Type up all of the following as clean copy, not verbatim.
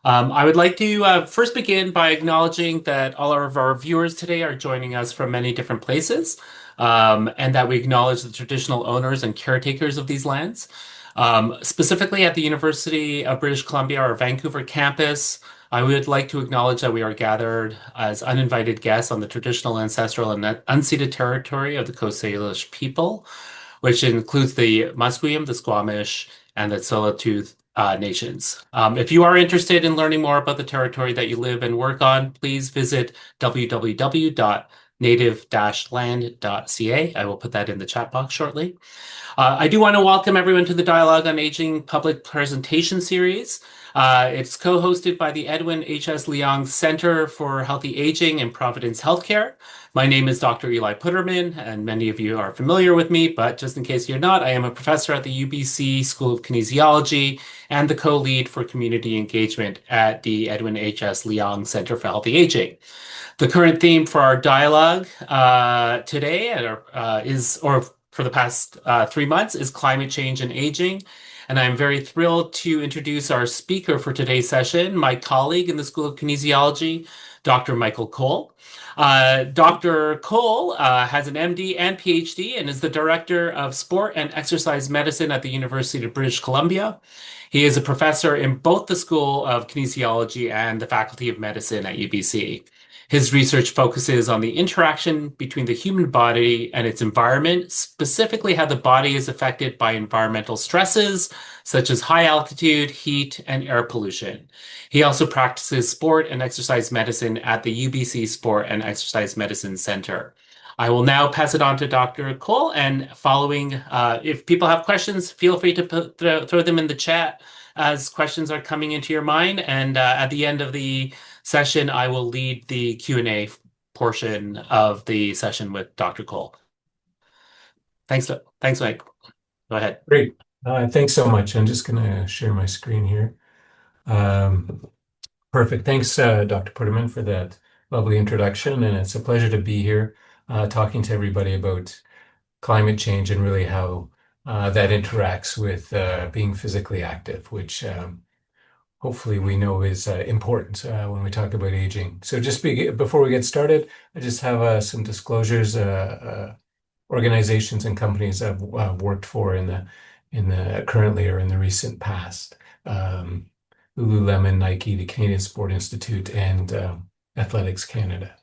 I would like to first begin by acknowledging that all of our viewers today are joining us from many different places, and that we acknowledge the traditional owners and caretakers of these lands. Specifically at the University of British Columbia, our Vancouver campus, I would like to acknowledge that we are gathered as uninvited guests on the traditional, ancestral, and unceded territory of the Coast Salish people, which includes the Musqueam, the Squamish, and the Tsleil-Waututh nations. If you are interested in learning more about the territory that you live and work on, please visit www.native-land.ca. I will put that in the chat box shortly. I do want to welcome everyone to the Dialogue on Aging public presentation series. It's co-hosted by the Edwin S.H Leong Centre for Healthy Aging in Providence Health Care. My name is Dr. Eli Putterman, and many of you are familiar with me, but just in case you're not, I am a professor at the UBC School of Kinesiology and the co-lead for community engagement at the Edwin S.H Leong Centre for Healthy Aging. The current theme for our dialogue today or for the past 3 months is climate change and aging. And I'm very thrilled to introduce our speaker for today's session, my colleague in the School of Kinesiology, Dr. Michael Koehle. Dr. Koehle has an MD and PhD and is the Director of Sport and Exercise Medicine at the University of British Columbia. He is a professor in both the School of Kinesiology and the Faculty of Medicine at UBC. His research focuses on the interaction between the human body and its environment, specifically how the body is affected by environmental stresses, such as high altitude, heat, and air pollution. He also practices sport and exercise medicine at the UBC Sport and Exercise Medicine Center. I will now pass it on to Dr. Koehle, and if people have questions, feel free to throw them in the chat as questions are coming into your mind. And at the end of the session, I will lead the Q&A portion of the session with Dr. Koehle. Thanks, Mike. Go ahead. Great. Thanks so much. I'm just going to share my screen here. Perfect. Thanks, Dr. Putterman, for that lovely introduction. And it's a pleasure to be here talking to everybody about climate change and really how that interacts with being physically active, which hopefully we know is important when we talk about aging. So just before we get started, I just have some disclosures. Organizations and companies I've worked for in the currently or in the recent past. Lululemon, Nike, the Canadian Sport Institute, and Athletics Canada.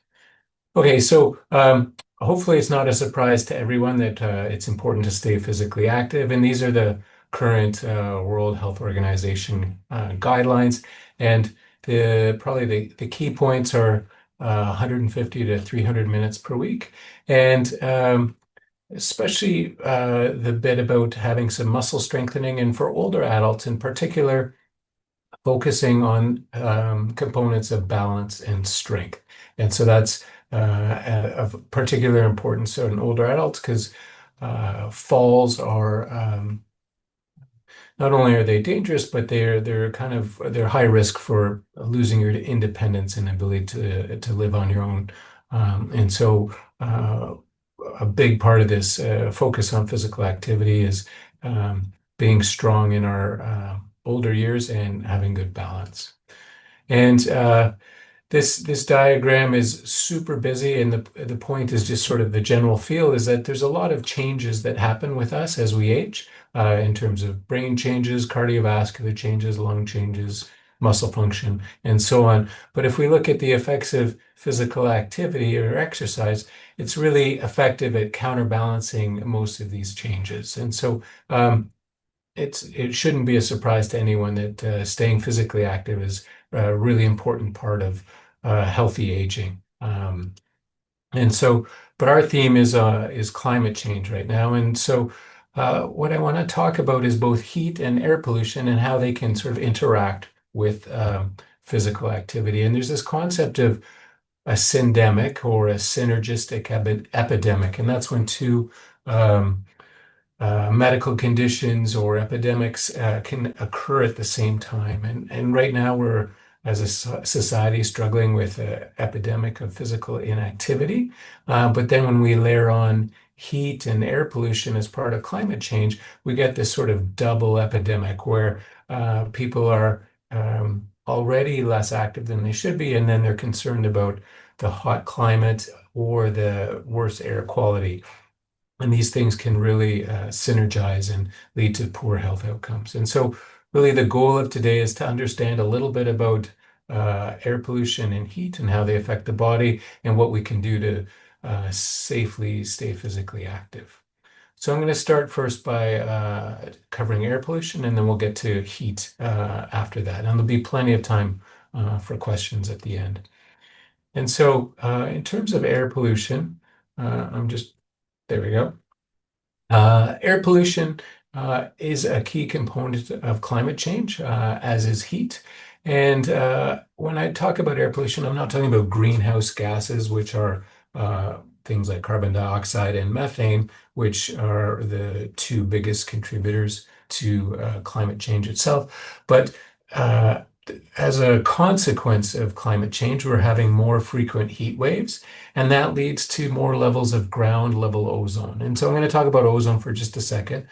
Okay, so hopefully it's not a surprise to everyone that it's important to stay physically active, and these are the current World Health Organization guidelines, and probably the key points are 150 to 300 minutes per week, and especially the bit about having some muscle strengthening, and for older adults in particular, focusing on components of balance and strength. And so that's of particular importance in older adults because falls are not only are they dangerous, but they're high risk for losing your independence and ability to live on your own. And so a big part of this focus on physical activity is being strong in our older years and having good balance. And this diagram is super busy, and the point is just sort of the general feel is that there's a lot of changes that happen with us as we age in terms of brain changes, cardiovascular changes, lung changes, muscle function, and so on. But if we look at the effects of physical activity or exercise, it's really effective at counterbalancing most of these changes. And so it shouldn't be a surprise to anyone that staying physically active is a really important part of healthy aging. But our theme is climate change right now. And so what I want to talk about is both heat and air pollution and how they can sort of interact with physical activity. And there's this concept of a syndemic or a synergistic epidemic, and that's when two medical conditions or epidemics can occur at the same time. And right now we're, as a society, struggling with an epidemic of physical inactivity. But then when we layer on heat and air pollution as part of climate change, we get this sort of double epidemic where people are already less active than they should be, and then they're concerned about the hot climate or the worse air quality. And these things can really synergize and lead to poor health outcomes. And so, really, the goal of today is to understand a little bit about air pollution and heat and how they affect the body and what we can do to safely stay physically active. So I'm going to start first by covering air pollution, and then we'll get to heat after that. And there'll be plenty of time for questions at the end. And so, in terms of air pollution, there we go. Air pollution is a key component of climate change, as is heat. And when I talk about air pollution, I'm not talking about greenhouse gases, which are things like carbon dioxide and methane, which are the two biggest contributors to climate change itself. But as a consequence of climate change, we're having more frequent heat waves, and that leads to more levels of ground level ozone. And so I'm going to talk about ozone for just a second.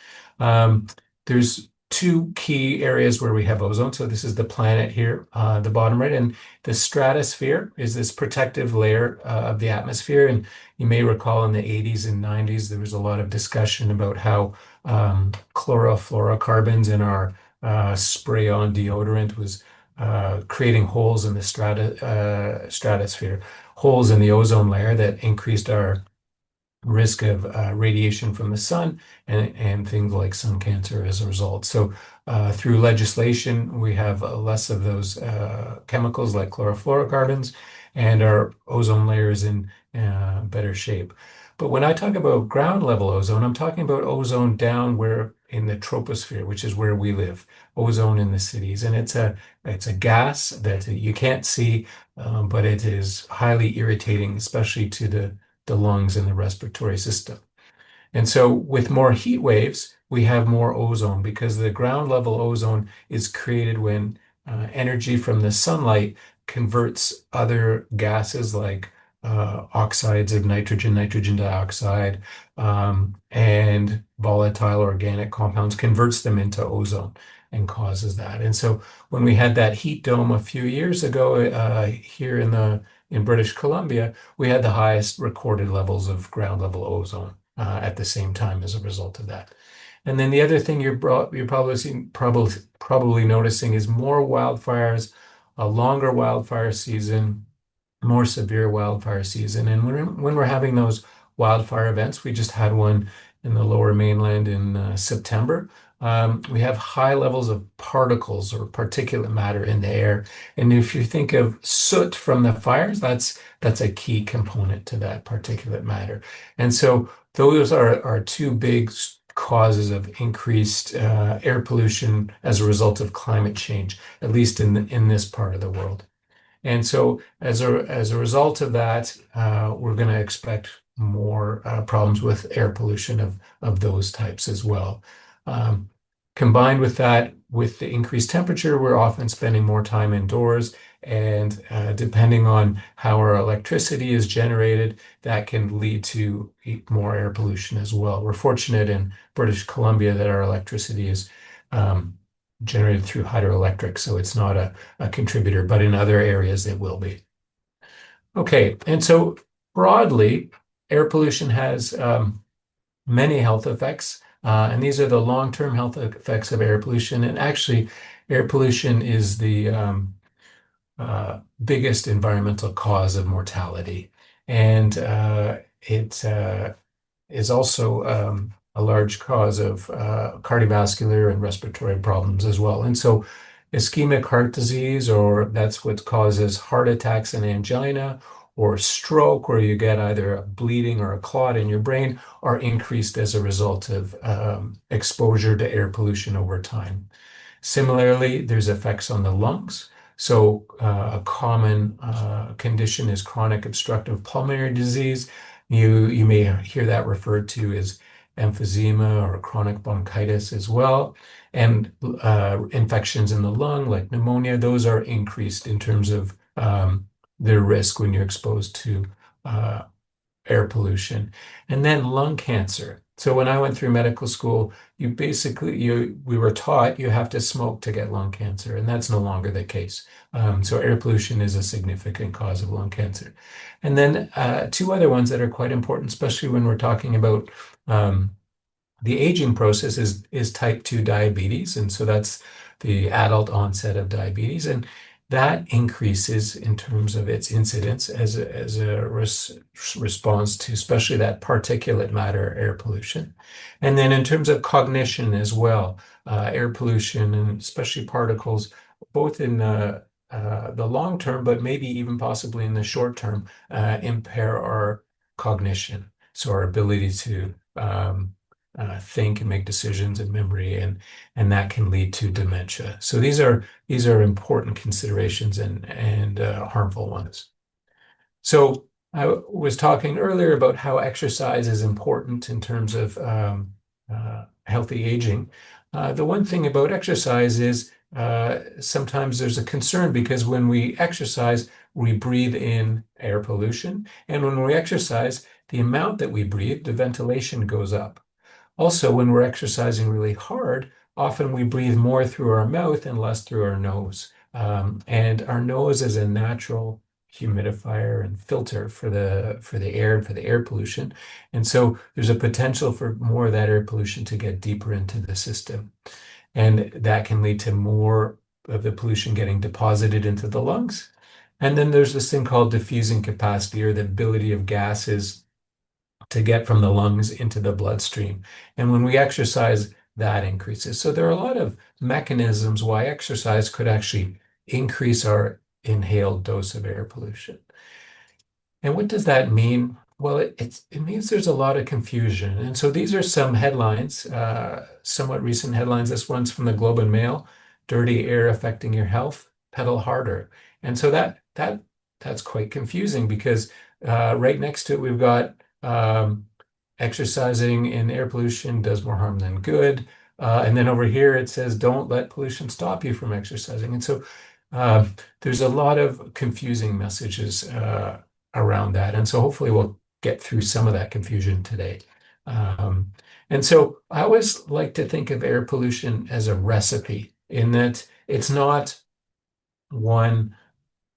There's two key areas where we have ozone. So this is the planet here, the bottom right, and the stratosphere is this protective layer of the atmosphere. And you may recall in the 80s and 90s, there was a lot of discussion about how chlorofluorocarbons in our spray-on deodorant was creating holes in the stratosphere, holes in the ozone layer that increased our risk of radiation from the sun and things like sun cancer as a result. So through legislation, we have less of those chemicals like chlorofluorocarbons, and our ozone layer is in better shape. But when I talk about ground level ozone, I'm talking about ozone down where in the troposphere, which is where we live, ozone in the cities. And it's a gas that you can't see, but it is highly irritating, especially to the lungs and the respiratory system. And so with more heat waves, we have more ozone because the ground level ozone is created when energy from the sunlight converts other gases like oxides of nitrogen, nitrogen dioxide, and volatile organic compounds, converts them into ozone and causes that. And so when we had that heat dome a few years ago here in British Columbia, we had the highest recorded levels of ground level ozone at the same time as a result of that. And then the other thing you're probably noticing is more wildfires, a longer wildfire season, more severe wildfire season. And when we're having those wildfire events, we just had one in the Lower Mainland in September. We have high levels of particles or particulate matter in the air. And if you think of soot from the fires, that's a key component to that particulate matter. And so those are two big causes of increased air pollution as a result of climate change, at least in this part of the world. And so as a result of that, we're going to expect more problems with air pollution of those types as well. Combined with that, with the increased temperature, we're often spending more time indoors, and depending on how our electricity is generated, that can lead to more air pollution as well. We're fortunate in British Columbia that our electricity is generated through hydroelectric, so it's not a contributor, but in other areas it will be. Okay, and so broadly, air pollution has many health effects, and these are the long-term health effects of air pollution. And actually, air pollution is the biggest environmental cause of mortality, and it is also a large cause of cardiovascular and respiratory problems as well. And so ischemic heart disease, or that's what causes heart attacks and angina, or stroke, where you get either a bleeding or a clot in your brain, are increased as a result of exposure to air pollution over time. Similarly, there's effects on the lungs. So a common condition is chronic obstructive pulmonary disease. You may hear that referred to as emphysema or chronic bronchitis as well. And infections in the lung, like pneumonia, those are increased in terms of their risk when you're exposed to air pollution. And then lung cancer. So when I went through medical school, we were taught you have to smoke to get lung cancer, and that's no longer the case. So air pollution is a significant cause of lung cancer. And then two other ones that are quite important, especially when we're talking about um, the aging process is type 2 diabetes. And so that's the adult onset of diabetes. And that increases in terms of its incidence as a response to especially that particulate matter air pollution. And then in terms of cognition as well, air pollution and especially particles, both in the long term, but maybe even possibly in the short term, impair our cognition. So our ability to think and make decisions and memory, and that can lead to dementia. So these are important considerations and harmful ones. So I was talking earlier about how exercise is important in terms of healthy aging. The one thing about exercise is sometimes there's a concern because when we exercise, we breathe in air pollution. And when we exercise, the amount that we breathe, the ventilation goes up. Also, when we're exercising really hard, often we breathe more through our mouth and less through our nose. And our nose is a natural humidifier and filter for the air and for the air pollution. And so there's a potential for more of that air pollution to get deeper into the system. And that can lead to more of the pollution getting deposited into the lungs. And then there's this thing called diffusing capacity, or the ability of gases to get from the lungs into the bloodstream. And when we exercise, that increases. So there are a lot of mechanisms why exercise could actually increase our inhaled dose of air pollution. And what does that mean? Well, it means there's a lot of confusion. And so these are some headlines, somewhat recent headlines. This one's from the Globe and Mail: dirty air affecting your health, pedal harder. And so that's quite confusing because right next to it, we've got exercising in air pollution does more harm than good. And then over here, it says, don't let pollution stop you from exercising. And so uh, there's a lot of confusing messages around that. And so hopefully we'll get through some of that confusion today. Um, and so I always like to think of air pollution as a recipe in that it's not one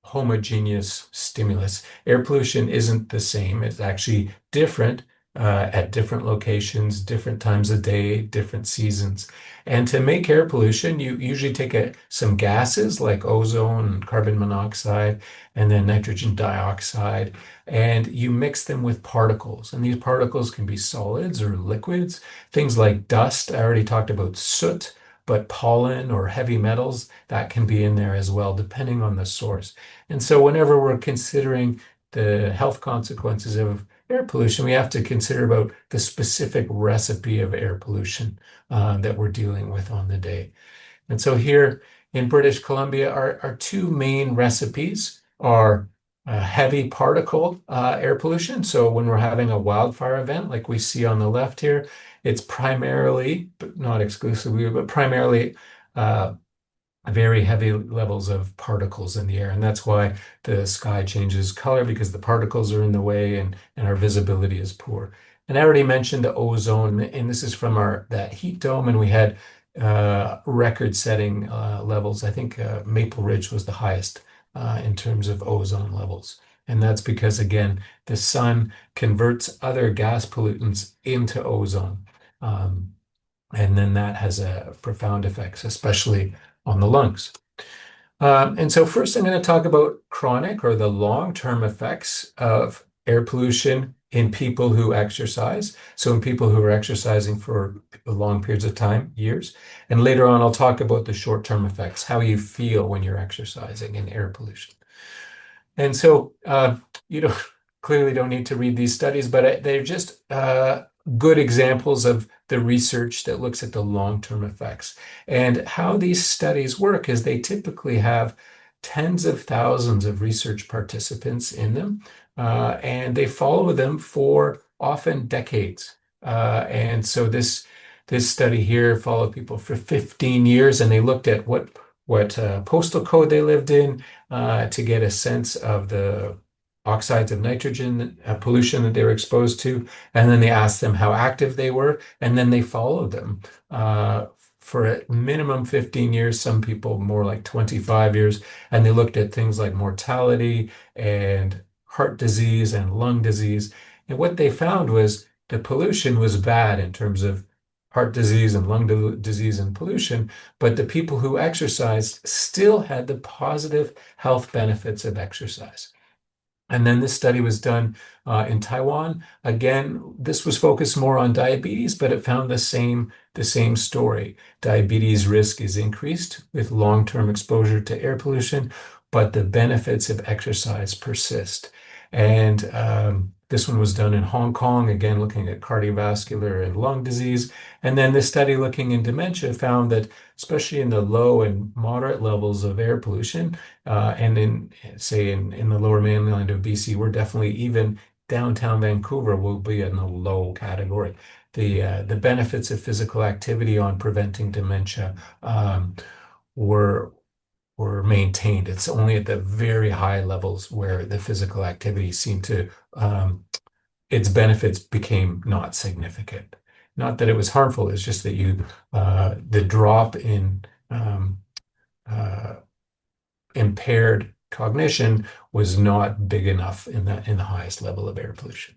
homogeneous stimulus. Air pollution isn't the same. It's actually different at different locations, different times of day, different seasons. And to make air pollution, you usually take some gases like ozone and carbon monoxide and then nitrogen dioxide, and you mix them with particles. And these particles can be solids or liquids, things like dust. I already talked about soot, but pollen or heavy metals, that can be in there as well, depending on the source. And so whenever we're considering the health consequences of air pollution, we have to consider about the specific recipe of air pollution that we're dealing with on the day. And so here in British Columbia, our two main recipes are heavy particle air pollution. So when we're having a wildfire event, like we see on the left here, it's primarily, but not exclusively, but primarily uh, very heavy levels of particles in the air. And that's why the sky changes color, because the particles are in the way and our visibility is poor. And I already mentioned the ozone, and this is from that heat dome, and we had record-setting levels. I think Maple Ridge was the highest in terms of ozone levels. And that's because, again, the sun converts other gas pollutants into ozone. And then that has a profound effects, especially on the lungs. And so first I'm going to talk about chronic or the long-term effects of air pollution in people who exercise. So in people who are exercising for long periods of time, years. And later on, I'll talk about the short-term effects, how you feel when you're exercising in air pollution. And so you don't clearly don't need to read these studies, but they're just good examples of the research that looks at the long-term effects. And how these studies work is they typically have tens of thousands of research participants in them, and they follow them for often decades. And so this study here followed people for 15 years, and they looked at what postal code they lived in to get a sense of the oxides of nitrogen pollution that they were exposed to, and then they asked them how active they were, and then they followed them for a minimum 15 years, some people more like 25 years, and they looked at things like mortality and heart disease and lung disease. And what they found was the pollution was bad in terms of heart disease and disease and pollution, but the people who exercised still had the positive health benefits of exercise. And then this study was done in Taiwan. Again, this was focused more on diabetes, but it found the same story. Diabetes risk is increased with long-term exposure to air pollution, but the benefits of exercise persist. And this one was done in Hong Kong, again, looking at cardiovascular and lung disease. And then this study looking in dementia found that, especially in the low and moderate levels of air pollution, and in the lower mainland of BC, we're definitely even downtown Vancouver will be in the low category. The benefits of physical activity on preventing dementia were were maintained. It's only at the very high levels where the physical activity seemed to its benefits became not significant. Not that it was harmful, it's just that the drop in uh, impaired cognition was not big enough in the highest level of air pollution.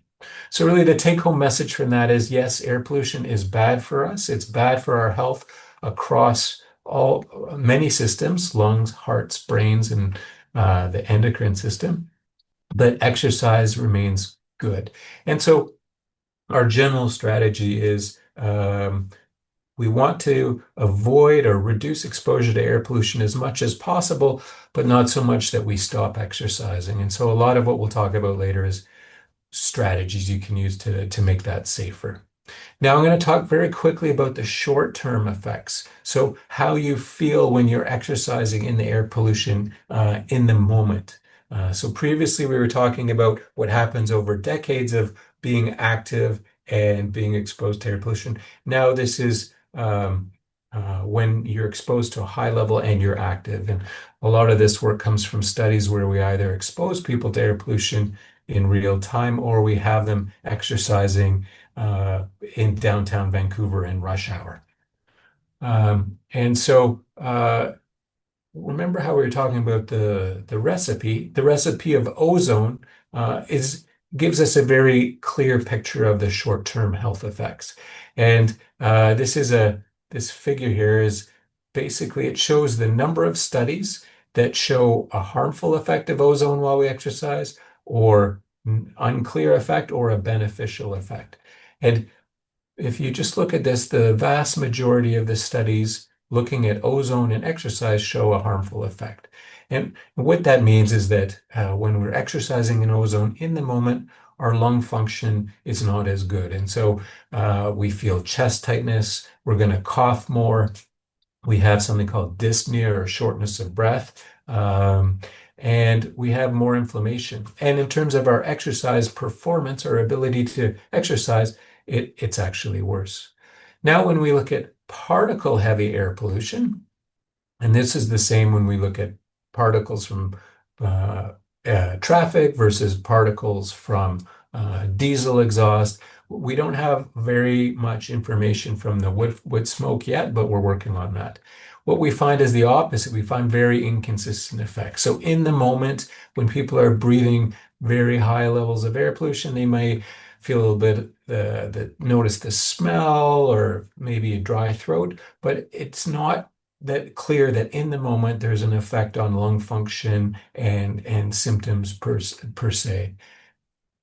So really the take-home message from that is, yes, air pollution is bad for us. It's bad for our health across all many systems, lungs, hearts, brains, and the endocrine system. But exercise remains good. And so our general strategy is we want to avoid or reduce exposure to air pollution as much as possible, but not so much that we stop exercising. And so a lot of what we'll talk about later is strategies you can use to make that safer. Now, I'm going to talk very quickly about the short-term effects. So how you feel when you're exercising in the air pollution in the moment. So previously we were talking about what happens over decades of being active and being exposed to air pollution. Now this is when you're exposed to a high level and you're active. And a lot of this work comes from studies where we either expose people to air pollution in real time or we have them exercising in downtown Vancouver in rush hour. And so remember how we were talking about the recipe? The recipe of ozone is gives us a very clear picture of the short-term health effects. And this figure here is basically it shows the number of studies that show a harmful effect of ozone while we exercise, or unclear effect, or a beneficial effect. And if you just look at this, the vast majority of the studies looking at ozone and exercise show a harmful effect. And what that means is that when we're exercising in ozone in the moment, our lung function is not as good. And so we feel chest tightness, we're going to cough more, we have something called dyspnea or shortness of breath, and we have more inflammation. And in terms of our exercise performance or ability to exercise, it's actually worse. Now, when we look at particle heavy air pollution, and this is the same when we look at particles from traffic versus particles from diesel exhaust. We don't have very much information from the wood smoke yet, but we're working on that. What we find is the opposite. We find very inconsistent effects. So in the moment, when people are breathing very high levels of air pollution, they may feel a little bit, notice the smell or maybe a dry throat, but it's not that clear that in the moment there's an effect on lung function and symptoms per se.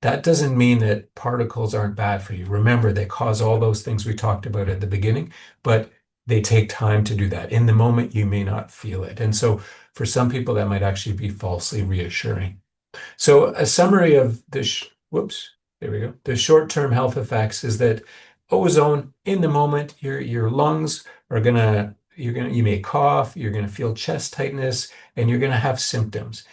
That doesn't mean that particles aren't bad for you. Remember, they cause all those things we talked about at the beginning, but they take time to do that. In the moment, you may not feel it. And so for some people, that might actually be falsely reassuring. So a summary of this, there we go. The short-term health effects is that ozone in the moment, your lungs are you may cough, you're gonna feel chest tightness, and you're gonna have symptoms.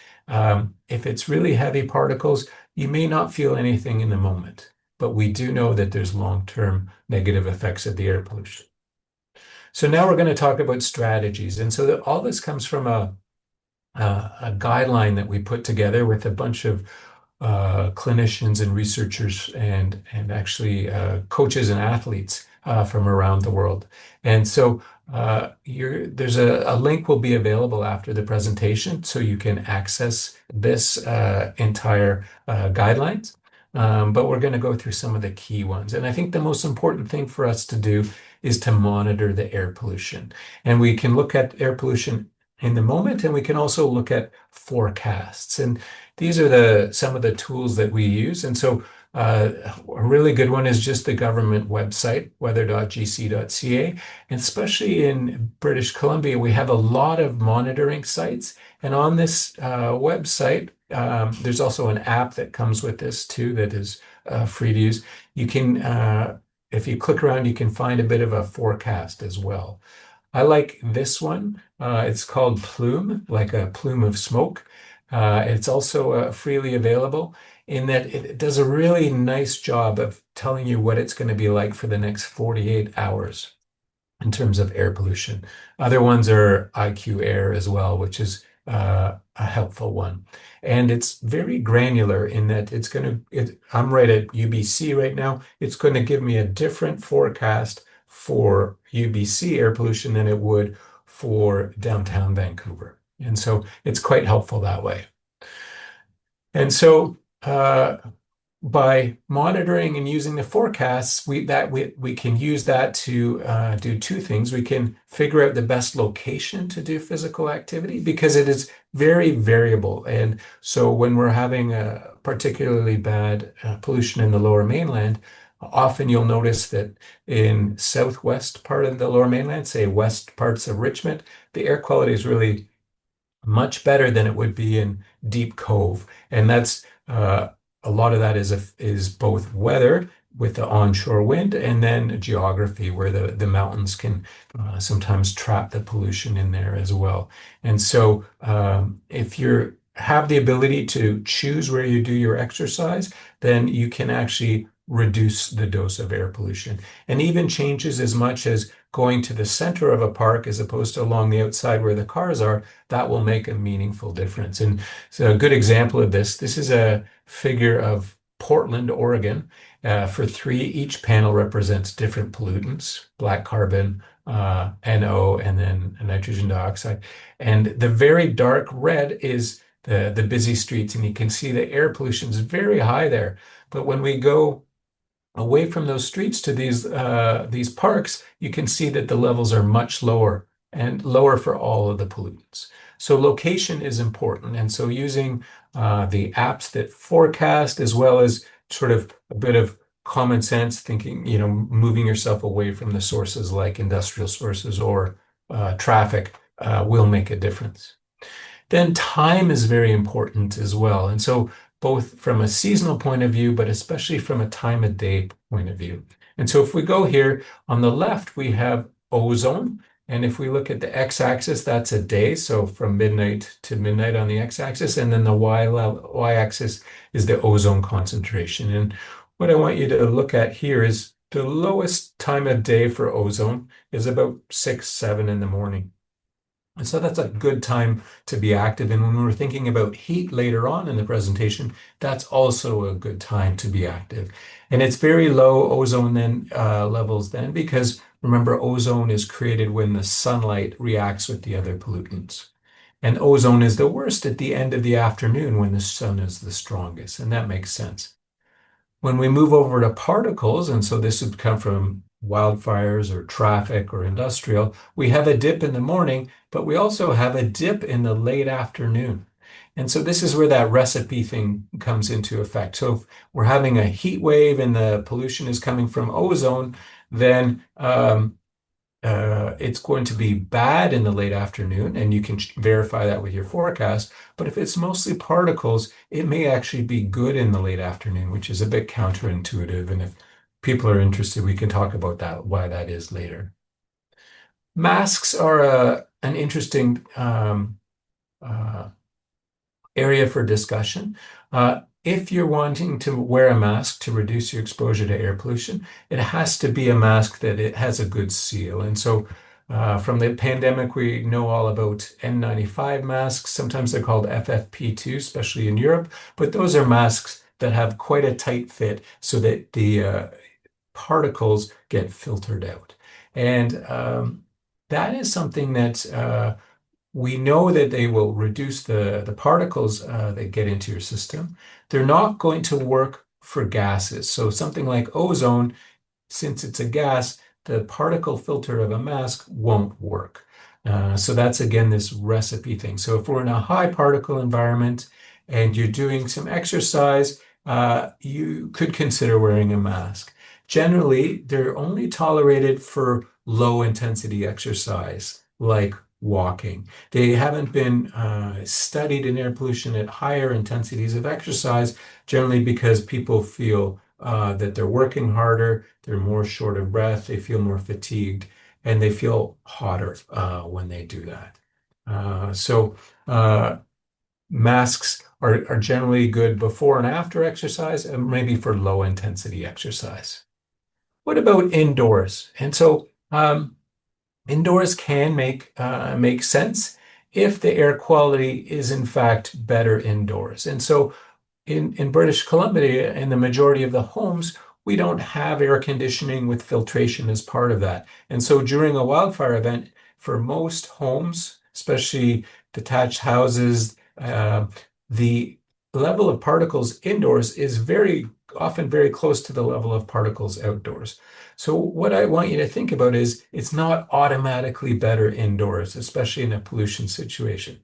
If it's really heavy particles, you may not feel anything in the moment, but we do know that there's long-term negative effects of the air pollution. So now we're going to talk about strategies. And so all this comes from a guideline that we put together with a bunch of clinicians and researchers and actually coaches and athletes from around the world. And so there's a link will be available after the presentation so you can access this entire guidelines. But we're going to go through some of the key ones. And I think the most important thing for us to do is to monitor the air pollution. And we can look at air pollution in the moment, and we can also look at forecasts. And these are some of the tools that we use. And so a really good one is just the government website, weather.gc.ca. And especially in British Columbia, we have a lot of monitoring sites. And on this website, there's also an app that comes with this too that is free to use. You can, if you click around, you can find a bit of a forecast as well. I like this one. It's called Plume, like a plume of smoke. It's also freely available in that it does a really nice job of telling you what it's going to be like for the next 48 hours in terms of air pollution. Other ones are IQ Air as well, which is a helpful one. And it's very granular in that I'm right at UBC right now. It's going to give me a different forecast for UBC air pollution than it would for downtown Vancouver. And so it's quite helpful that way. And so by monitoring and using the forecasts, we can use that to do two things. We can figure out the best location to do physical activity because it is very variable. And so when we're having a particularly bad pollution in the Lower Mainland, often you'll notice that in southwest part of the Lower Mainland, say west parts of Richmond, the air quality is really much better than it would be in Deep Cove. And that's a lot of that is both weather with the onshore wind and then geography where the mountains can sometimes trap the pollution in there as well. And so if you have the ability to choose where you do your exercise, then you can actually reduce the dose of air pollution. And even changes as much as going to the center of a park as opposed to along the outside where the cars are, that will make a meaningful difference. And so a good example of this is a figure of Portland, Oregon. For three, each panel represents different pollutants, black carbon, NO, and then nitrogen dioxide. And the very dark red is the busy streets, and you can see the air pollution is very high there. But when we go away from those streets to these parks, you can see that the levels are much lower and lower for all of the pollutants. So location is important. And so using the apps that forecast as well as sort of a bit of common sense thinking, moving yourself away from the sources like industrial sources or traffic will make a difference. Then time is very important as well. And so both from a seasonal point of view, but especially from a time of day point of view. And so if we go here on the left, we have ozone. And if we look at the x-axis, that's a day. So from midnight to midnight on the x-axis. And then the y-axis is the ozone concentration. And what I want you to look at here is the lowest time of day for ozone is about 6, 7 in the morning. And so that's a good time to be active. And when we're thinking about heat later on in the presentation, that's also a good time to be active. And it's very low ozone levels then, because remember, ozone is created when the sunlight reacts with the other pollutants. And ozone is the worst at the end of the afternoon when the sun is the strongest. And that makes sense. When we move over to particles, and so this would come from wildfires or traffic or industrial, we have a dip in the morning, but we also have a dip in the late afternoon. And so this is where that recipe thing comes into effect. So if we're having a heat wave and the pollution is coming from ozone, then it's going to be bad in the late afternoon, and you can verify that with your forecast. But if it's mostly particles, it may actually be good in the late afternoon, which is a bit counterintuitive. And if people are interested, we can talk about that, why that is later. Masks are an interesting area for discussion. If you're wanting to wear a mask to reduce your exposure to air pollution, it has to be a mask that it has a good seal. And so From the pandemic, we know all about N95 masks. Sometimes they're called FFP2, especially in Europe, but those are masks that have quite a tight fit so that the particles get filtered out. And that is something that we know that they will reduce the particles that get into your system. They're not going to work for gases. So something like ozone, since it's a gas, the particle filter of a mask won't work. So that's again this recipe thing. So if we're in a high particle environment and you're doing some exercise, you could consider wearing a mask. Generally, they're only tolerated for low intensity exercise, like walking. They haven't been studied in air pollution at higher intensities of exercise, generally because people feel that they're working harder, they're more short of breath, they feel more fatigued, and they feel hotter when they do that. So masks are generally good before and after exercise, and maybe for low intensity exercise. What about indoors? And so indoors can make sense if the air quality is in fact better indoors. And so in British Columbia, in the majority of the homes, we don't have air conditioning with filtration as part of that. And so during a wildfire event, for most homes, especially detached houses, the level of particles indoors is very often very close to the level of particles outdoors. So what I want you to think about is it's not automatically better indoors, especially in a pollution situation.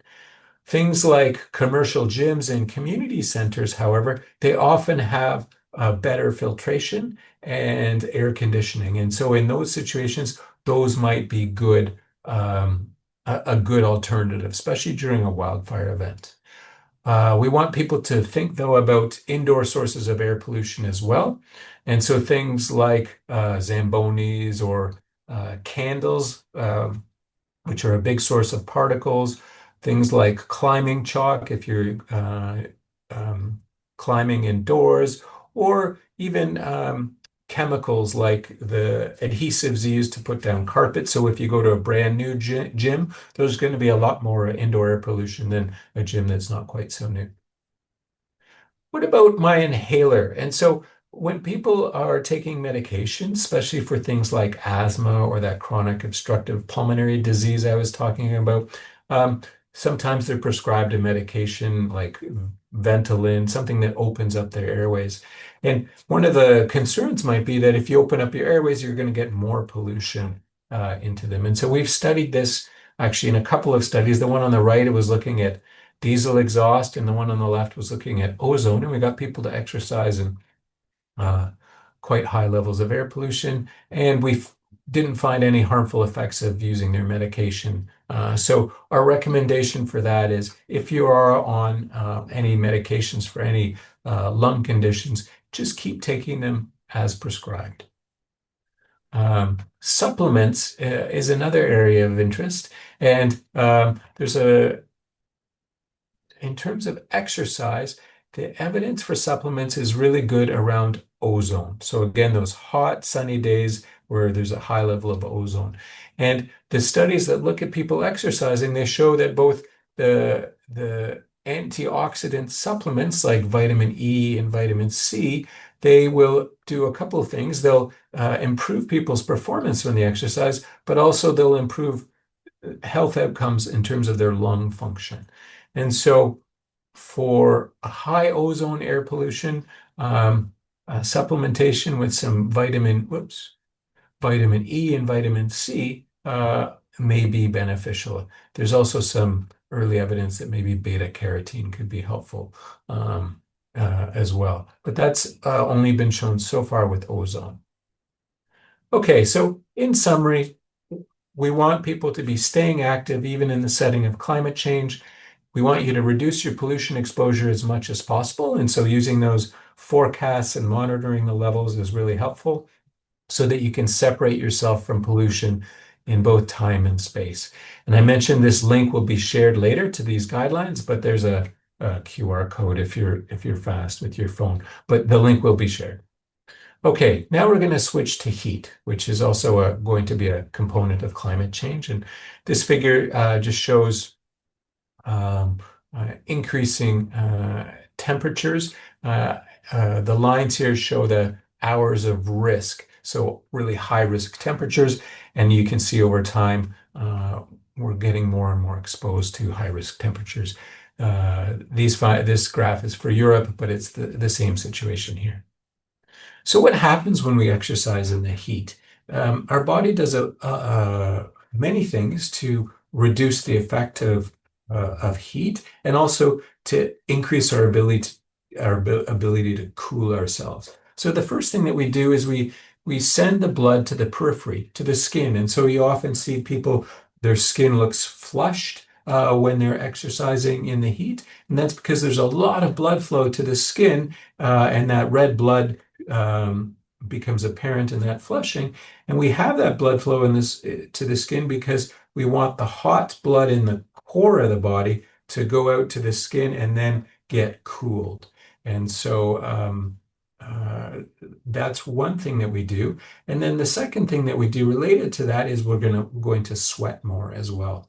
Things like commercial gyms and community centers, however, they often have better filtration and air conditioning. And so in those situations, those might be good, a good alternative, especially during a wildfire event. We want people to think, though, about indoor sources of air pollution as well. And so things like Zambonis or candles, which are a big source of particles, things like climbing chalk if you're climbing indoors, or even chemicals like the adhesives used to put down carpet. So if you go to a brand new gym, there's going to be a lot more indoor air pollution than a gym that's not quite so new. What about my inhaler? And so when people are taking medication, especially for things like asthma or that chronic obstructive pulmonary disease I was talking about, um, sometimes they're prescribed a medication like Ventolin, something that opens up their airways. And one of the concerns might be that if you open up your airways, you're going to get more pollution into them. And so we've studied this actually in a couple of studies. The one on the right, it was looking at diesel exhaust, and the one on the left was looking at ozone. And we got people to exercise in uh, quite high levels of air pollution, and we didn't find any harmful effects of using their medication. So our recommendation for that is if you are on any medications for any lung conditions, just keep taking them as prescribed. Supplements is another area of interest, and there's a in terms of exercise, the evidence for supplements is really good around ozone. So again, those hot, sunny days where there's a high level of ozone. And the studies that look at people exercising, they show that both the antioxidant supplements like vitamin E and vitamin C, they will do a couple of things. They'll improve people's performance when they exercise, but also they'll improve health outcomes in terms of their lung function. And so for a high ozone air pollution, supplementation with some vitamin E and vitamin C may be beneficial. There's also some early evidence that maybe beta carotene could be helpful as well. But that's only been shown so far with ozone. Okay, so in summary, we want people to be staying active even in the setting of climate change. We want you to reduce your pollution exposure as much as possible. And so using those forecasts and monitoring the levels is really helpful so that you can separate yourself from pollution in both time and space. And I mentioned this link will be shared later to these guidelines, but there's a QR code if you're fast with your phone, but the link will be shared. Okay, now we're going to switch to heat, which is also going to be a component of climate change. And this figure just shows um, increasing temperatures. Uh, the lines here show the hours of risk, so really high risk temperatures. And you can see over time, we're getting more and more exposed to high risk temperatures. This graph is for Europe, but it's the same situation here. So what happens when we exercise in the heat? Our body does many things to reduce the effect of heat and also to increase our ability to cool ourselves. So the first thing that we do is we send the blood to the periphery, to the skin. And so you often see people, their skin looks flushed when they're exercising in the heat. And that's because there's a lot of blood flow to the skin, and that red blood becomes apparent in that flushing. And we have that blood flow in this to the skin because we want the hot blood in the core of the body to go out to the skin and then get cooled. And so that's one thing that we do. And then the second thing that we do related to that is we're going to sweat more as well.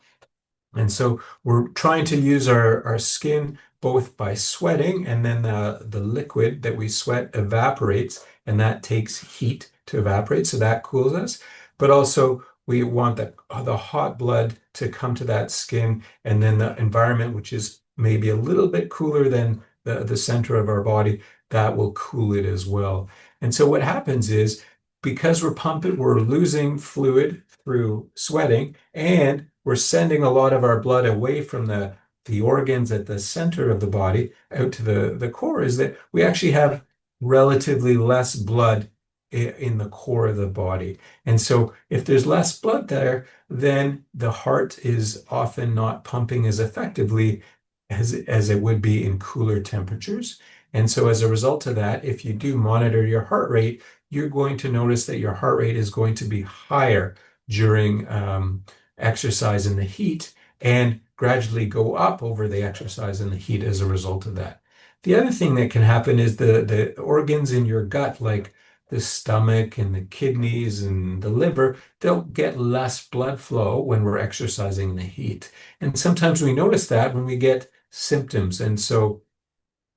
And so we're trying to use our skin both by sweating, and then the liquid that we sweat evaporates, and that takes heat to evaporate, so that cools us. But also we want the hot blood to come to that skin, and then the environment, which is maybe a little bit cooler than the center of our body, that will cool it as well. And so what happens is, because we're losing fluid through sweating, and we're sending a lot of our blood away from the organs at the center of the body out to the core, is that we actually have relatively less blood in the core of the body. And so if there's less blood there, then the heart is often not pumping as effectively as it would be in cooler temperatures. And so as a result of that, if you do monitor your heart rate, you're going to notice that your heart rate is going to be higher during exercise in the heat and gradually go up over the exercise in the heat as a result of that. The other thing that can happen is the organs in your gut, like the stomach and the kidneys and the liver, they'll get less blood flow when we're exercising in the heat. And sometimes we notice that when we get symptoms. And so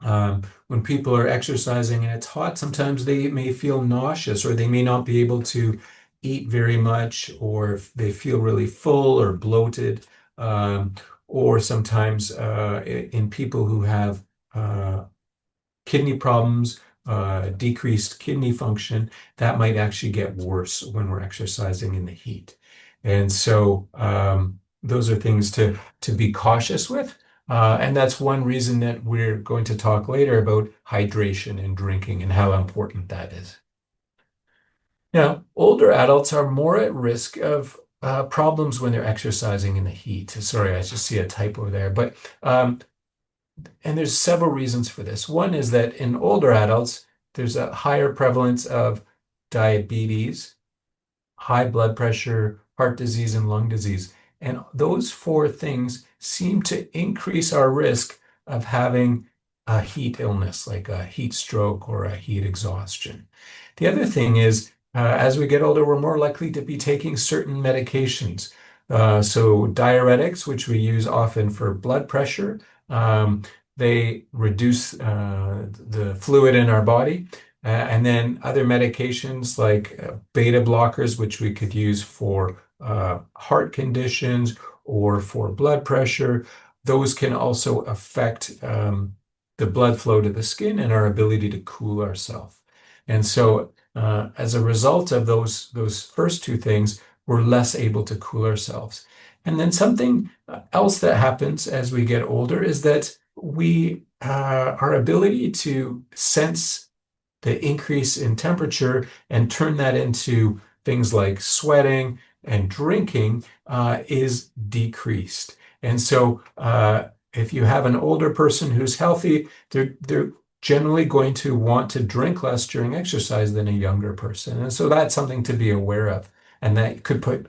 when people are exercising and it's hot, sometimes they may feel nauseous, or they may not be able to eat very much, or if they feel really full or bloated, um, or sometimes in people who have uh, kidney problems, decreased kidney function, that might actually get worse when we're exercising in the heat. And so those are things to be cautious with. And that's one reason that we're going to talk later about hydration and drinking and how important that is. Now, older adults are more at risk of problems when they're exercising in the heat. Sorry, I just see a typo there. And there's several reasons for this. One is that in older adults, there's a higher prevalence of diabetes, high blood pressure, heart disease, and lung disease. And those four things seem to increase our risk of having a heat illness, like a heat stroke or a heat exhaustion. The other thing is, as we get older, we're more likely to be taking certain medications. So diuretics, which we use often for blood pressure, they reduce the fluid in our body. And then other medications like beta blockers, which we could use for heart conditions or for blood pressure, those can also affect the blood flow to the skin and our ability to cool ourselves. And so as a result of those first two things, we're less able to cool ourselves. And then something else that happens as we get older is that our ability to sense the increase in temperature and turn that into things like sweating and drinking is decreased. And so if you have an older person who's healthy, they're generally going to want to drink less during exercise than a younger person. And so that's something to be aware of. And that could put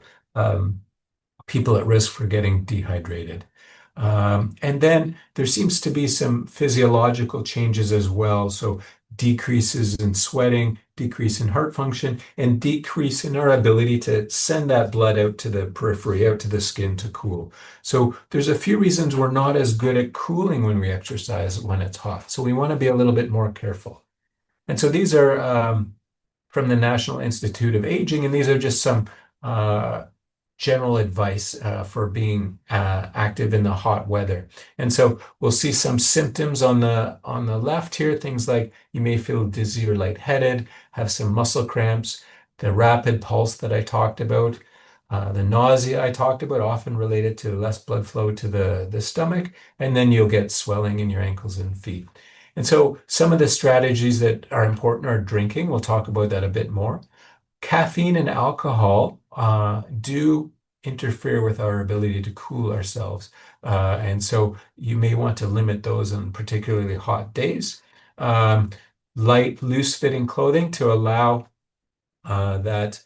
people at risk for getting dehydrated. And then there seems to be some physiological changes as well. So decreases in sweating, decrease in heart function, and decrease in our ability to send that blood out to the periphery, out to the skin to cool. So there's a few reasons we're not as good at cooling when we exercise when it's hot. So we want to be a little bit more careful. And so these are from the National Institute of Aging, and these are just some uh, general advice for being active in the hot weather. And so we'll see some symptoms on the left here, things like you may feel dizzy or lightheaded, have some muscle cramps, the rapid pulse that I talked about, the nausea I talked about, often related to less blood flow to the stomach, and then you'll get swelling in your ankles and feet. And so some of the strategies that are important are drinking. We'll talk about that a bit more. Caffeine and alcohol do interfere with our ability to cool ourselves. And so you may want to limit those on particularly hot days. Um, Light, loose-fitting clothing to allow that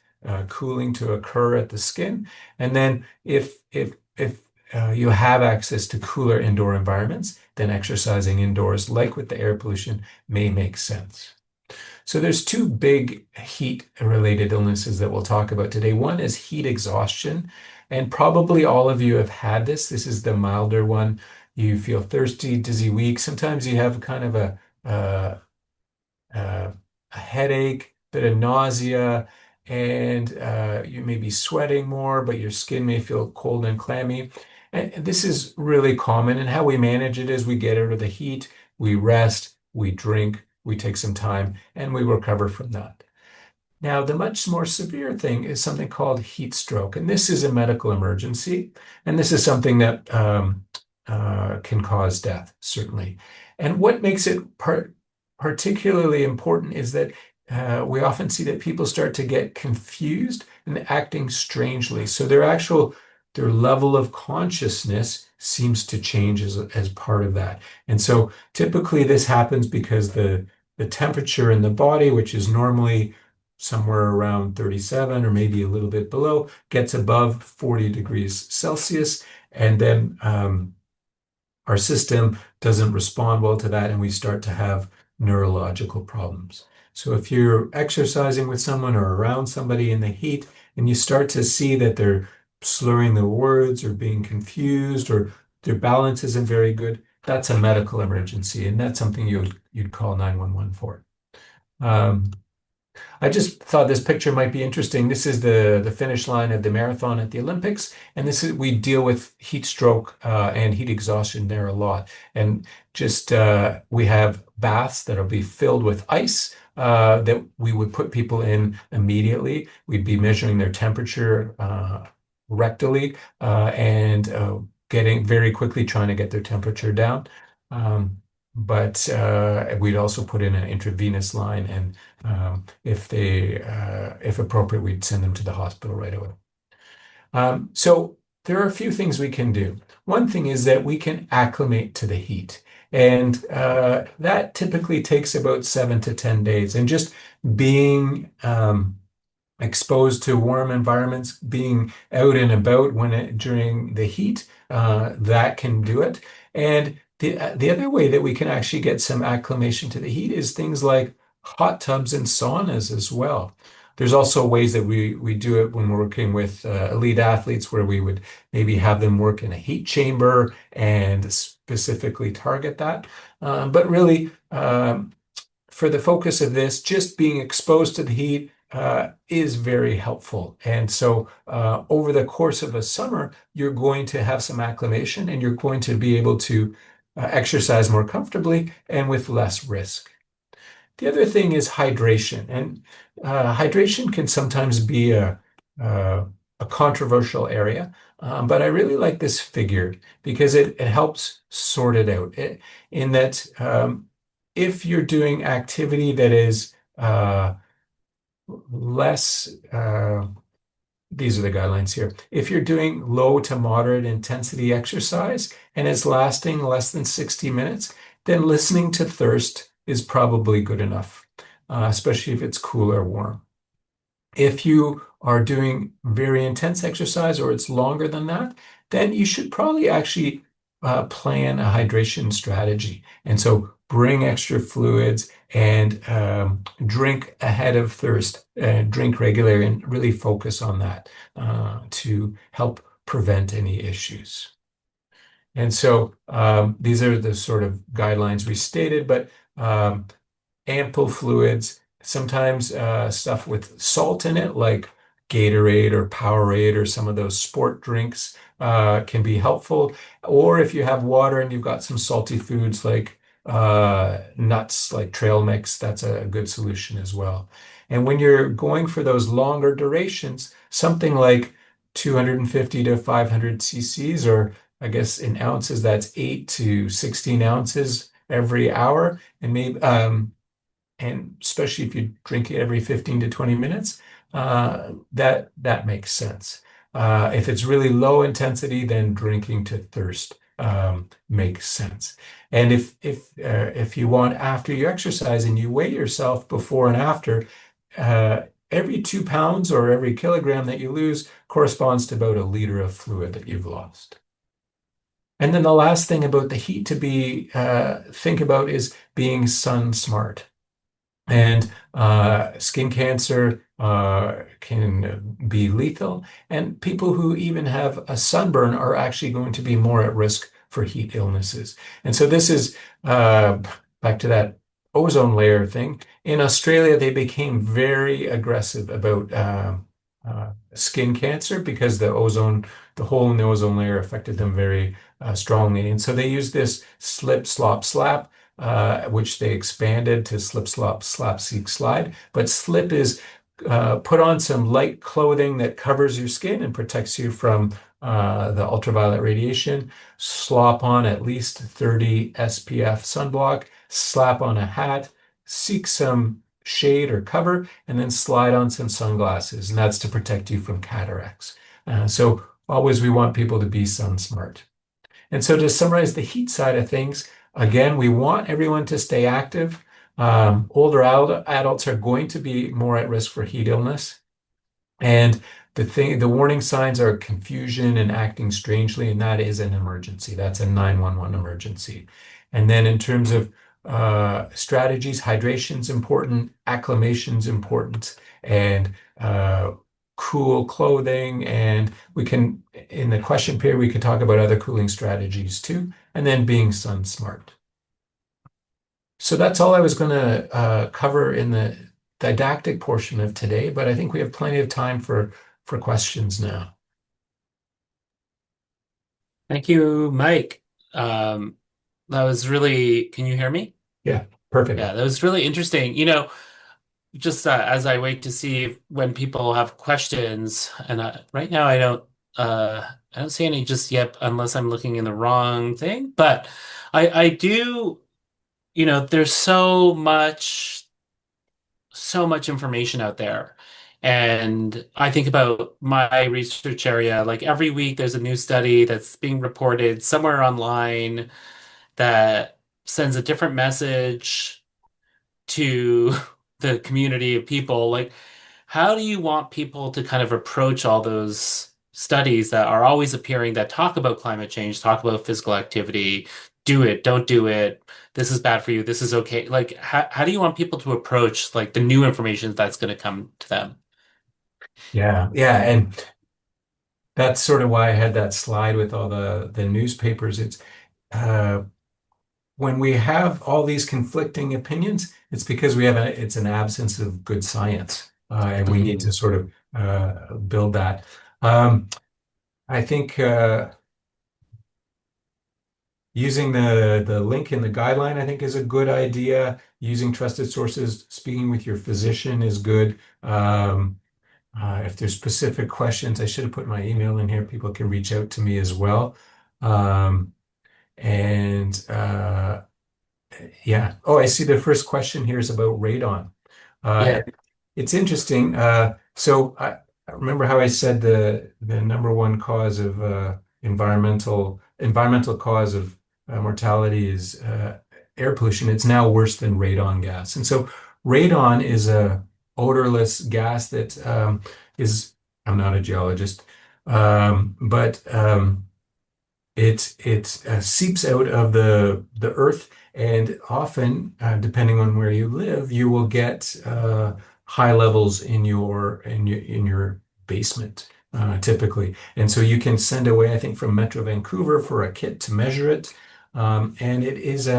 cooling to occur at the skin. And then if you have access to cooler indoor environments, then exercising indoors, like with the air pollution, may make sense. So there's two big heat-related illnesses that we'll talk about today. One is heat exhaustion, and probably all of you have had this. This is the milder one. You feel thirsty, dizzy, weak. Sometimes you have kind of uh, a headache, bit of nausea, and you may be sweating more, but your skin may feel cold and clammy. And this is really common. And how we manage it is we get out of the heat, we rest, we drink, we take some time, and we recover from that. Now, the much more severe thing is something called heat stroke, and this is a medical emergency, and this is something that can cause death, certainly. And what makes it particularly important is that we often see that people start to get confused and acting strangely. So their level of consciousness seems to change as part of that. And so typically this happens because the temperature in the body, which is normally somewhere around 37 or maybe a little bit below, gets above 40 degrees Celsius. And then our system doesn't respond well to that, and we start to have neurological problems. So if you're exercising with someone or around somebody in the heat, and you start to see that they're slurring their words or being confused or their balance isn't very good, that's a medical emergency, and that's something you'd call 911 for. I just thought this picture might be interesting. This is the finish line of the marathon at the Olympics, and we deal with heat stroke and heat exhaustion there a lot. And just we have baths that'll be filled with ice that we would put people in immediately. We'd be measuring their temperature rectally and getting very quickly trying to get their temperature down. But we'd also put in an intravenous line, and if appropriate, we'd send them to the hospital right away. So there are a few things we can do. One thing is that we can acclimate to the heat, and that typically takes about 7 to 10 days. And just being exposed to warm environments, being out and about during the heat, that can do it. And the other way that we can actually get some acclimation to the heat is things like hot tubs and saunas as well. There's also ways that we do it when we're working with elite athletes, where we would maybe have them work in a heat chamber and specifically target that. But really, for the focus of this, just being exposed to the heat is very helpful. And so over the course of a summer, you're going to have some acclimation, and you're going to be able to exercise more comfortably and with less risk. The other thing is hydration, and hydration can sometimes be a controversial area, but I really like this figure because it helps sort it out. In that, if you're doing activity that is less, these are the guidelines here. If you're doing low to moderate intensity exercise and it's lasting less than 60 minutes, then listening to thirst is probably good enough, especially if it's cool or warm. If you are doing very intense exercise or it's longer than that, then you should probably actually plan a hydration strategy. And so bring extra fluids, and drink ahead of thirst, drink regularly, and really focus on that to help prevent any issues. And so these are the sort of guidelines we stated, but ample fluids, sometimes stuff with salt in it, like Gatorade or Powerade or some of those sport drinks can be helpful. Or if you have water and you've got some salty foods like nuts, like trail mix, that's a good solution as well. And when you're going for those longer durations, something like 250 to 500 cc's, or I guess in ounces, that's 8 to 16 ounces every hour. And maybe and especially if you drink it every 15 to 20 minutes, that makes sense. If it's really low intensity, then drinking to thirst makes sense. And if you want after you exercise and you weigh yourself before and after, every 2 pounds or every kilogram that you lose corresponds to about a liter of fluid that you've lost. And then the last thing about the heat to be think about is being sun smart. And skin cancer can be lethal. And people who even have a sunburn are actually going to be more at risk for heat illnesses. And so this is back to that ozone layer thing. In Australia, they became very aggressive about skin cancer because the hole in the ozone layer affected them very strongly. And so they used this slip, slop, slap, which they expanded to slip, slop, slap, seek, slide. But slip is put on some light clothing that covers your skin and protects you from the ultraviolet radiation. Slop on at least 30 SPF sunblock, slap on a hat, seek some shade or cover, and then slide on some sunglasses. And that's to protect you from cataracts. So always we want people to be sun smart. And so to summarize the heat side of things, again, we want everyone to stay active. Older adults are going to be more at risk for heat illness. And the warning signs are confusion and acting strangely, and that is an emergency. That's a 911 emergency. And then in terms of strategies, hydration's important, acclimation's important, and cool clothing. And we can, in the question period, we could talk about other cooling strategies too, and then being sun smart. So that's all I was going to cover in the didactic portion of today, but I think we have plenty of time for questions now. Thank you, Mike. That was really, can you hear me? Yeah, perfect. Yeah, that was really interesting. Just as I wait to see when people have questions, and right now I don't see any just yet, unless I'm looking in the wrong thing. But I do, there's so much information out there. And I think about my research area, like every week there's a new study that's being reported somewhere online that sends a different message to the community of people. Like, how do you want people to kind of approach all those studies that are always appearing that talk about climate change, talk about physical activity, do it, don't do it, this is bad for you, this is okay. Like, how do you want people to approach like the new information that's going to come to them? Yeah, yeah, and that's sort of why I had that slide with all the newspapers. It's uh, when we have all these conflicting opinions, it's because it's an absence of good science, and we need to Mhm. sort of build that. Um, I think using the link in the guideline, I think, is a good idea. Using trusted sources, speaking with your physician is good. If there's specific questions, I should have put my email in here. People can reach out to me as well. Um, and yeah. Oh, I see the first question here is about radon. Yeah. And it's interesting. So I remember how I said the number one cause of environmental cause of mortality is air pollution. It's now worse than radon gas. And so radon is a odorless gas that is, I'm not a geologist, but it seeps out of the earth, and often, depending on where you live, you will get high levels in your basement, typically. And so you can send away, I think, from Metro Vancouver for a kit to measure it, and it is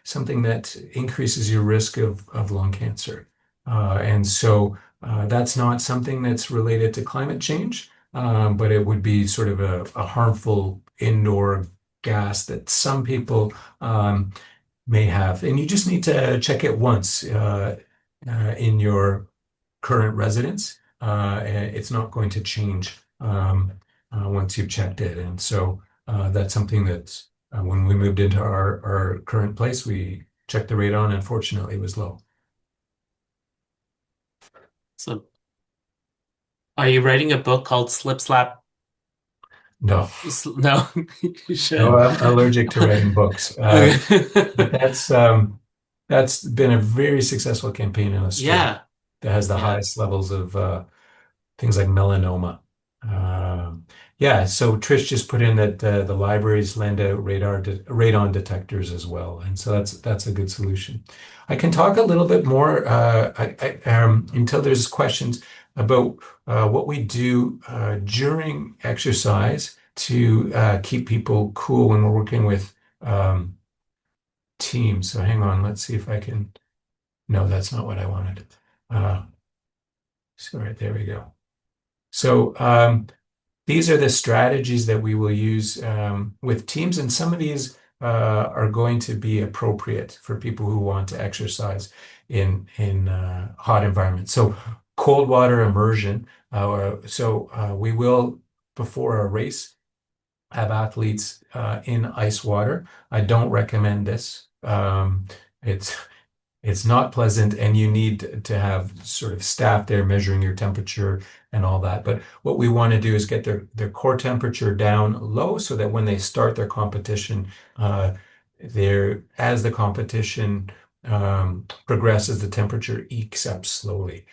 something that increases your risk of lung cancer. And so that's not something that's related to climate change, but it would be sort of a harmful indoor gas that some people may have. And you just need to check it once in your current residence. And it's not going to change once you've checked it. And so that's something that when we moved into our current place, we checked the radon, and fortunately it was low. So, are you writing a book called Slip Slap? No, No, you no, should. I'm allergic to writing books. But Okay. that's been a very successful campaign in Australia Yeah, that has the yeah. highest levels of things like melanoma. Um, yeah, so Trish just put in that the libraries lend out radon detectors as well, and so that's a good solution. I can talk a little bit more until there's questions about what we do during exercise to keep people cool when we're working with um, teams. So hang on, let's see if I can. No, that's not what I wanted. Uh, sorry, there we go. So these are the strategies that we will use with teams, and some of these are going to be appropriate for people who want to exercise in hot environments. So cold water immersion. We will, before a race, have athletes in ice water. I don't recommend this. It's it's not pleasant, and you need to have sort of staff there measuring your temperature and all that. But what we want to do is get their core temperature down low so that when they start their competition, as the competition progresses, the temperature ekes up slowly.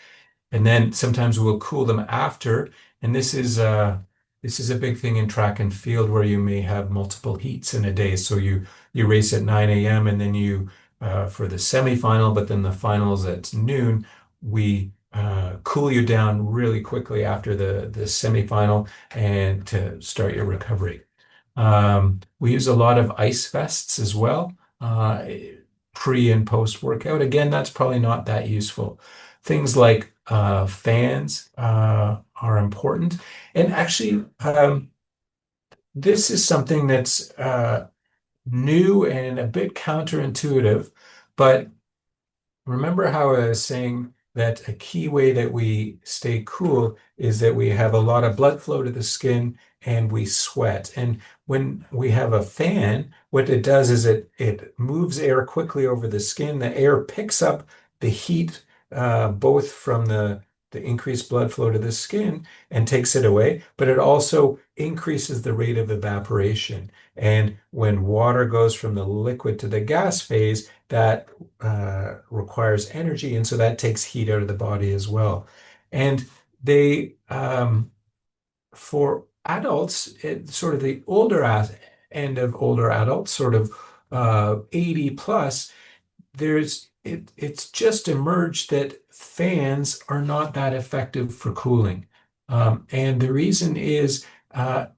And then sometimes we'll cool them after. And this is a big thing in track and field where you may have multiple heats in a day. So you race at 9 a.m. and then you for the semifinal, but then the finals at noon, we cool you down really quickly after the semifinal and to start your recovery. We use a lot of ice vests as well, pre and post workout. Again, that's probably not that useful. Things like fans are important. And actually, this is something that's new and a bit counterintuitive, but remember how I was saying that a key way that we stay cool is that we have a lot of blood flow to the skin and we sweat. And when we have a fan, what it does is it moves air quickly over the skin. The air picks up the heat, both from the increased blood flow to the skin and takes it away, but it also increases the rate of evaporation. And when water goes from the liquid to the gas phase, that requires energy, and so that takes heat out of the body as well. And they, for adults, sort of the end of older adults, sort of 80 plus, it's just emerged that fans are not that effective for cooling. And the reason is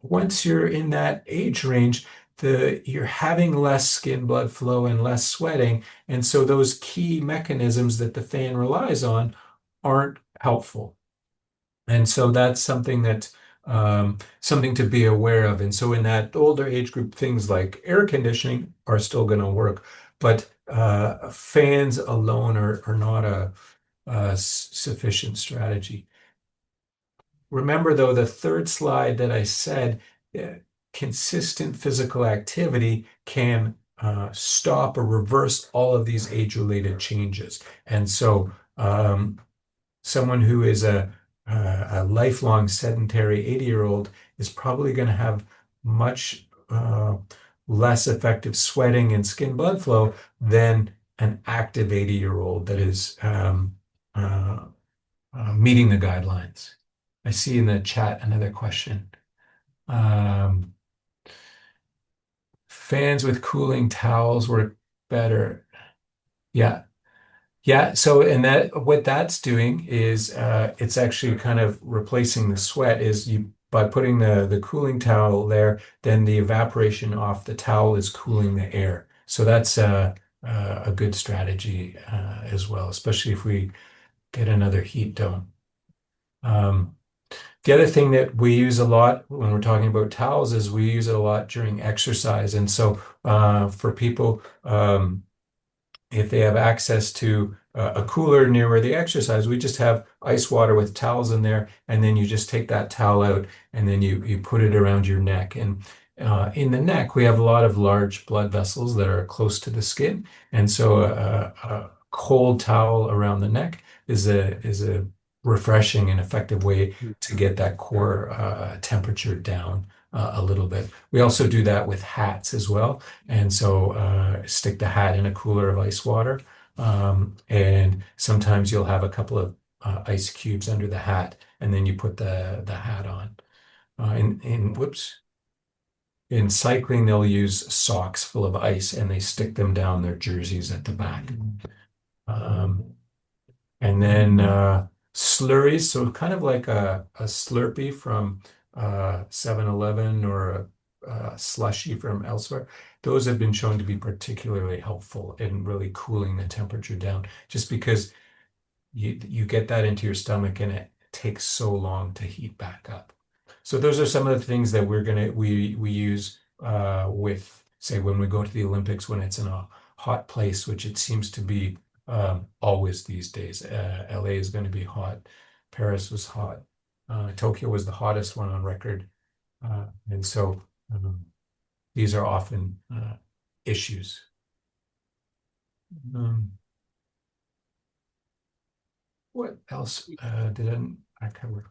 once you're in that age range, you're having less skin blood flow and less sweating. And so those key mechanisms that the fan relies on aren't helpful. And so that's something to be aware of. And so in that older age group, things like air conditioning are still going to work, but fans alone are not a sufficient strategy. Remember, though, the third slide that I said, uh, consistent physical activity can stop or reverse all of these age-related changes. And so someone who is a lifelong sedentary 80-year-old is probably going to have much less effective sweating and skin blood flow than an active 80-year-old that is uh, meeting the guidelines. I see in the chat another question. Um, fans with cooling towels work better. Yeah. Yeah, so and that what that's doing is it's actually kind of replacing the sweat is you by putting the cooling towel there, then the evaporation off the towel is cooling the air. So that's a good strategy as well, especially if we get another heat dome. Um, the other thing that we use a lot when we're talking about towels is we use it a lot during exercise. And so for people, if they have access to a cooler near where they exercise, we just have ice water with towels in there, and then you just take that towel out and then you put it around your neck. And in the neck, we have a lot of large blood vessels that are close to the skin, and so a cold towel around the neck is a refreshing and effective way to get that core temperature down a little bit. We also do that with hats as well. And so stick the hat in a cooler of ice water. And sometimes you'll have a couple of ice cubes under the hat, and then you put the hat on. Whoops, in cycling, they'll use socks full of ice and they stick them down their jerseys at the back. Um, and then slurries, so kind of like a Slurpee from 7-Eleven or a slushy from elsewhere. Those have been shown to be particularly helpful in really cooling the temperature down, just because you get that into your stomach and it takes so long to heat back up. So those are some of the things that we use with say when we go to the Olympics when it's in a hot place, which it seems to be always these days. LA is going to be hot. Paris was hot. Tokyo was the hottest one on record. And so these are often issues. Um, what else did I cover?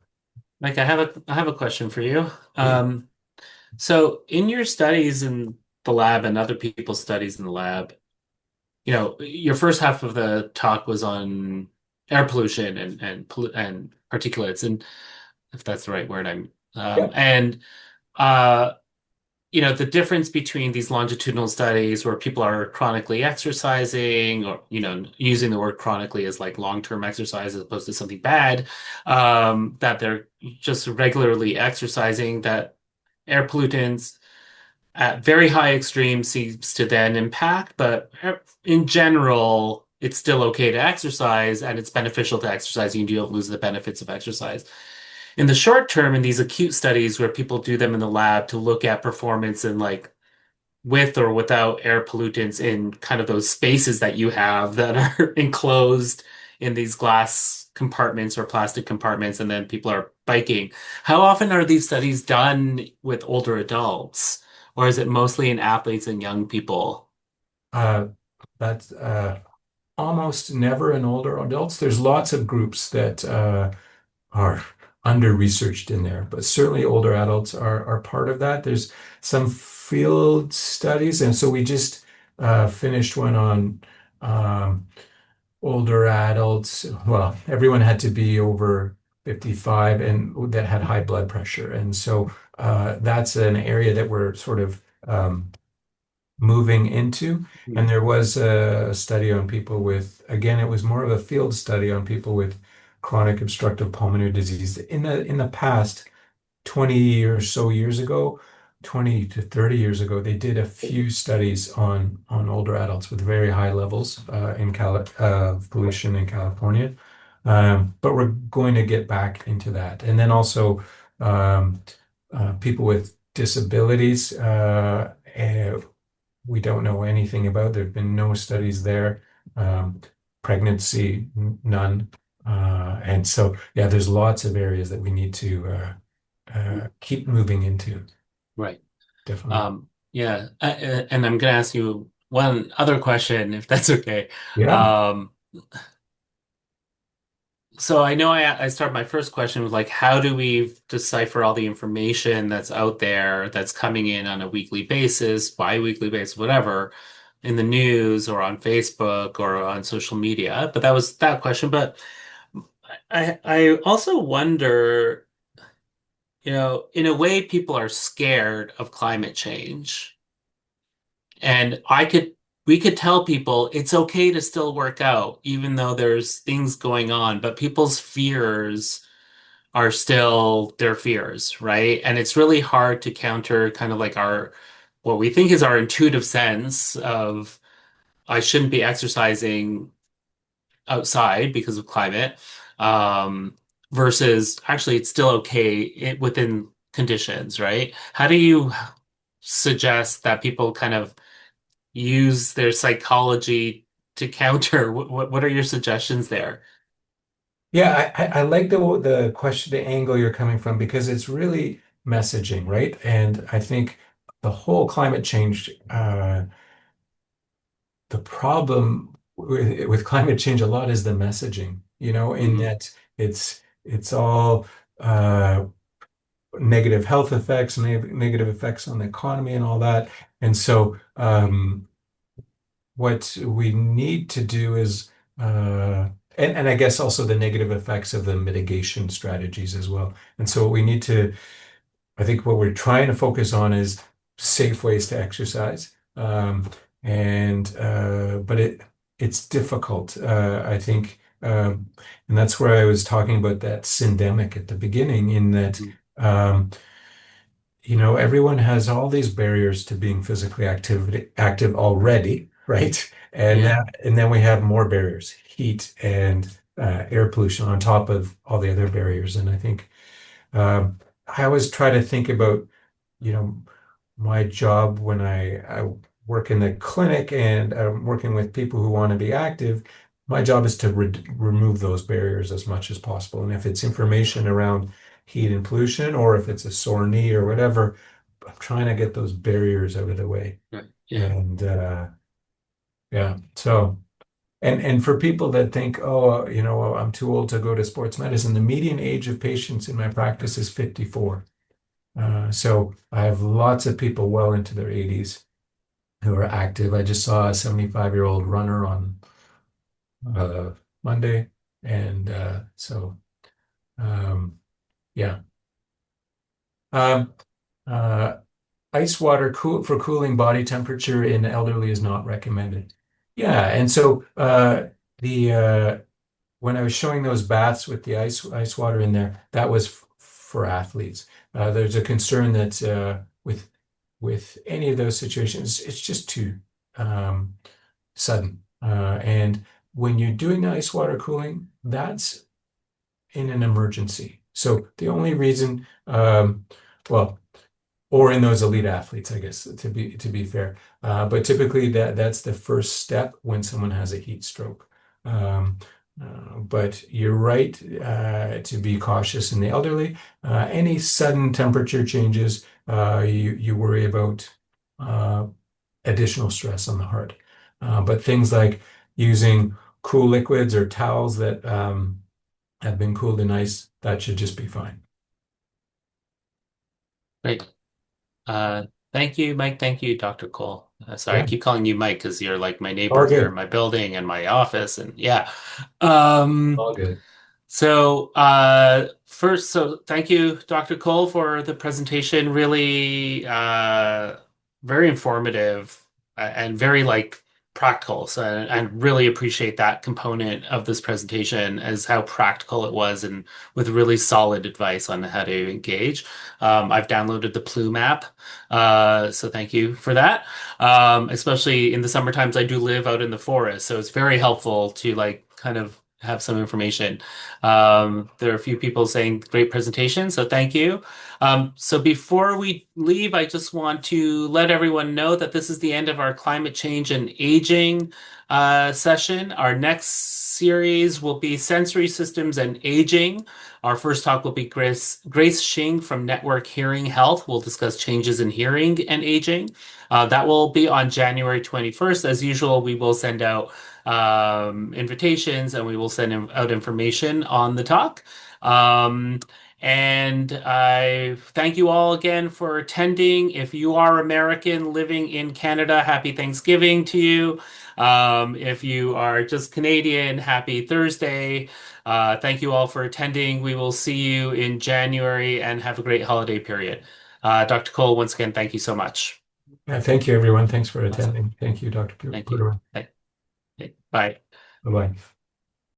Mike, I have a question for you. Yeah. So in your studies in the lab and other people's studies in the lab, your first half of the talk was on air pollution and particulates, and if that's the right word, Yeah. and uh, the difference between these longitudinal studies where people are chronically exercising or, using the word chronically as like long-term exercise as opposed to something bad, that they're just regularly exercising, that air pollutants at very high extremes seems to then impact, but in general, it's still okay to exercise and it's beneficial to exercise. You don't lose the benefits of exercise. In the short term, in these acute studies where people do them in the lab to look at performance in like with or without air pollutants in kind of those spaces that you have that are enclosed in these glass compartments or plastic compartments, and then people are biking. How often are these studies done with older adults, or is it mostly in athletes and young people? Uh, that's almost never in older adults. There's lots of groups that are under-researched in there, but certainly older adults are part of that. There's some field studies, and so we just finished one on older adults. Well, everyone had to be over 55 and that had high blood pressure. And so that's an area that we're sort of moving into. And there was a study on people with, again, it was more of a field study on people with chronic obstructive pulmonary disease. In the past, 20 or so years ago, 20 to 30 years ago, they did a few studies on older adults with very high levels of pollution in California. But we're going to get back into that. And then also um, people with disabilities. We don't know anything about. There have been no studies there. Um, Pregnancy, none. And so, yeah, there's lots of areas that we need to keep moving into. Right. Definitely. Yeah. And I'm going to ask you one other question, if that's okay. Yeah. Um, So I know I start my first question with like, how do we decipher all the information that's out there that's coming in on a weekly basis, bi-weekly basis, whatever, in the news or on Facebook or on social media? But that was that question. But I also wonder, in a way, people are scared of climate change. And we could tell people it's okay to still work out, even though there's things going on, but people's fears are still their fears, right? And it's really hard to counter kind of like what we think is our intuitive sense of I shouldn't be exercising outside because of climate, um, versus actually it's still okay within conditions, right? How do you suggest that people kind of use their psychology to counter? What are your suggestions there? Yeah, I like the question, the angle you're coming from because it's really messaging, right? And I think the whole climate change, the problem with climate change a lot is the messaging, in Hmm. that it's all uh, negative health effects, negative effects on the economy and all that. And so what we need to do is and I guess also the negative effects of the mitigation strategies as well. And so what we need to, I think what we're trying to focus on is safe ways to exercise. And but it's difficult. I think and that's where I was talking about that syndemic at the beginning, in that um, everyone has all these barriers to being physically active already, right? And Yeah. then we have more barriers, heat and air pollution on top of all the other barriers. And I think I always try to think about, you know, my job when I work in the clinic and I'm working with people who want to be active. My job is to remove those barriers as much as possible. And if it's information around heat and pollution, or if it's a sore knee or whatever, I'm trying to get those barriers out of the way. Right. Yeah. And yeah, so and for people that think, oh, I'm too old to go to sports medicine, the median age of patients in my practice is 54. So I have lots of people well into their 80s who are active. I just saw a 75-year-old runner on uh, Monday, and so yeah. Um, uh, Ice water for cooling body temperature in elderly is not recommended. Yeah, and so the when I was showing those baths with the ice water in there, that was for athletes. There's a concern that with any of those situations, it's just too um, sudden. And when you're doing the ice water cooling, that's in an emergency. So the only reason, well, or in those elite athletes, I guess, to be fair. But typically that's the first step when someone has a heat stroke. Um, but you're right to be cautious in the elderly. Any sudden temperature changes, you worry about uh, additional stress on the heart. But things like using cool liquids or towels that have been cooled in ice, that should just be fine. Great. Thank you, Mike. Thank you, Dr. Cole. Sorry, I Yeah, keep calling you Mike because you're like my all neighbor here in good. my building and my office, and yeah. Um, All good. so thank you, Dr. Cole, for the presentation. Really, very informative and very like practical. So, and really appreciate that component of this presentation as how practical it was and with really solid advice on how to engage. I've downloaded the Plume app, so thank you for that. Especially in the summer times, I do live out in the forest, so it's very helpful to like kind of have some information. There are a few people saying great presentation, so thank you. So before we leave, I just want to let everyone know that this is the end of our climate change and aging session. Our next series will be sensory systems and aging. Our first talk will be Grace Shing from Network Hearing Health. We'll discuss changes in hearing and aging. That will be on January 21st. As usual, we will send out invitations and we will send out information on the talk. Um, and I thank you all again for attending. If you are American living in Canada, happy Thanksgiving to you. If you are just Canadian, happy Thursday. Thank you all for attending. We will see you in January and have a great holiday period. Dr. Cole, once again, thank you so much. Thank you, everyone. Thanks for Awesome. attending. Thank you, Dr. Thank you. Puderman. Bye. Okay, bye. Bye-bye.